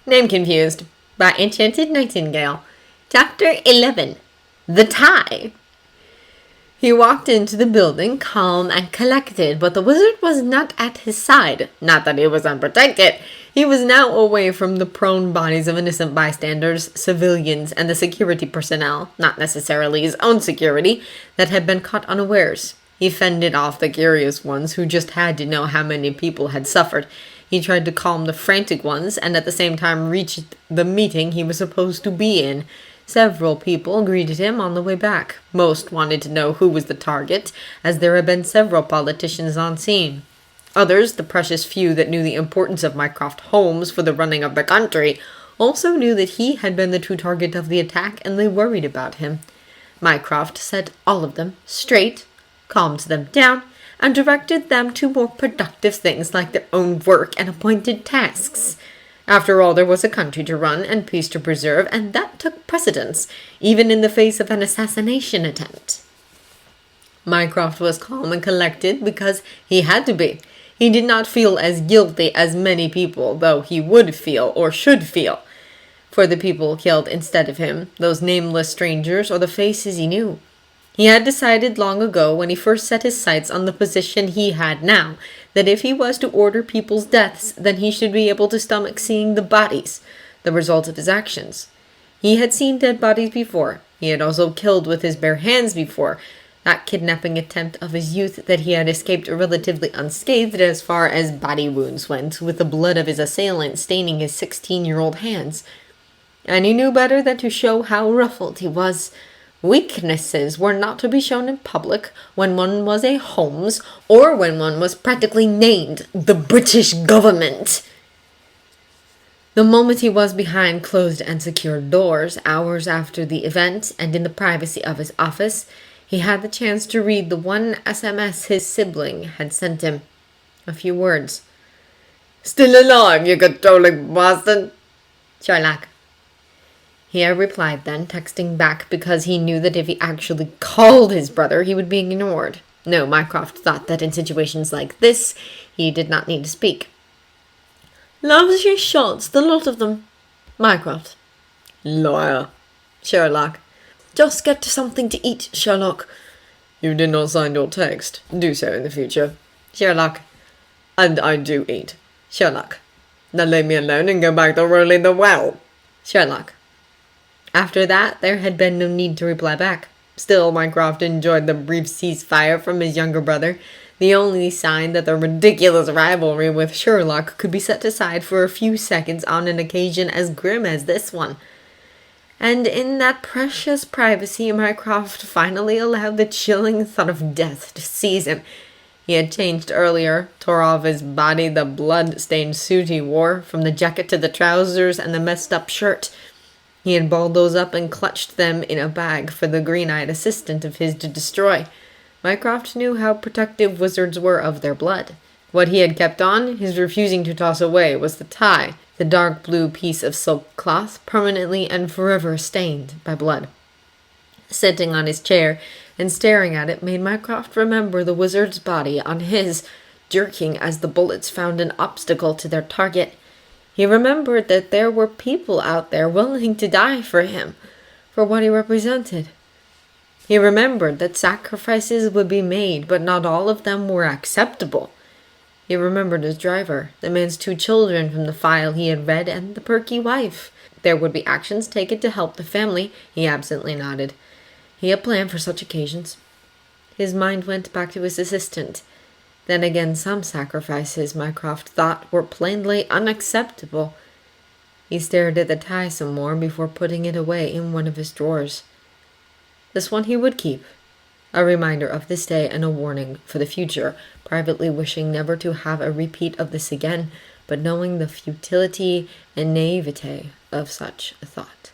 Name confused. By Enchanted Nightingale. Chapter 11. The Tie. He walked into the building, calm and collected, but the wizard was not at his side. Not that he was unprotected. He was now away from the prone bodies of innocent bystanders, civilians, and the security personnel, not necessarily his own security, that had been caught unawares. He fended off the curious ones who just had to know how many people had suffered. He tried to calm the frantic ones, and at the same time reached the meeting he was supposed to be in. Several people greeted him on the way back. Most wanted to know who was the target, as there had been several politicians on scene. Others, the precious few that knew the importance of Mycroft homes for the running of the country, also knew that he had been the true target of the attack, and they worried about him. Mycroft set all of them straight, calmed them down, and directed them to more productive things like their own work and appointed tasks. After all, there was a country to run and peace to preserve, and that took precedence, even in the face of an assassination attempt. Mycroft was calm and collected because he had to be. He did not feel as guilty as many people, though he would feel, or should feel, for the people killed instead of him, those nameless strangers or the faces he knew. He had decided long ago, when he first set his sights on the position he had now, that if he was to order people's deaths, then he should be able to stomach seeing the bodies, the result of his actions. He had seen dead bodies before. He had also killed with his bare hands before. That kidnapping attempt of his youth that he had escaped relatively unscathed as far as body wounds went, with the blood of his assailant staining his 16-year-old hands. And he knew better than to show how ruffled he was. Weaknesses were not to be shown in public when one was a Holmes, or when one was practically named the British government. The moment he was behind closed and secured doors, hours after the event, and in the privacy of his office, he had the chance to read the one SMS his sibling had sent him. A few words. "Still alive, you controlling bastard?" Sherlock. He had replied then, texting back because he knew that if he actually called his brother, he would be ignored. No, Mycroft thought that in situations like this, he did not need to speak. "Loves your shots, the lot of them." Mycroft. "Liar." Sherlock. "Just get something to eat, Sherlock." "You did not sign your text. Do so in the future." Sherlock. "And I do eat." Sherlock. "Now leave me alone and go back to rolling the well." Sherlock. After that, there had been no need to reply back. Still, Mycroft enjoyed the brief ceasefire from his younger brother, the only sign that the ridiculous rivalry with Sherlock could be set aside for a few seconds on an occasion as grim as this one. And in that precious privacy, Mycroft finally allowed the chilling thought of death to seize him. He had changed earlier, tore off his body the blood-stained suit he wore, from the jacket to the trousers and the messed-up shirt. He had balled those up and clutched them in a bag for the green-eyed assistant of his to destroy. Mycroft knew how protective wizards were of their blood. What he had kept on, his refusing to toss away, was the tie, the dark blue piece of silk cloth, permanently and forever stained by blood. Sitting on his chair and staring at it made Mycroft remember the wizard's body on his, jerking as the bullets found an obstacle to their target. He remembered that there were people out there willing to die for him, for what he represented. He remembered that sacrifices would be made, but not all of them were acceptable. He remembered his driver, the man's 2 children from the file he had read, and the perky wife. There would be actions taken to help the family. He absently nodded. He had planned for such occasions. His mind went back to his assistant. Then again, some sacrifices, Mycroft thought, were plainly unacceptable. He stared at the tie some more before putting it away in one of his drawers. This one he would keep, a reminder of this day and a warning for the future, privately wishing never to have a repeat of this again, but knowing the futility and naivete of such a thought.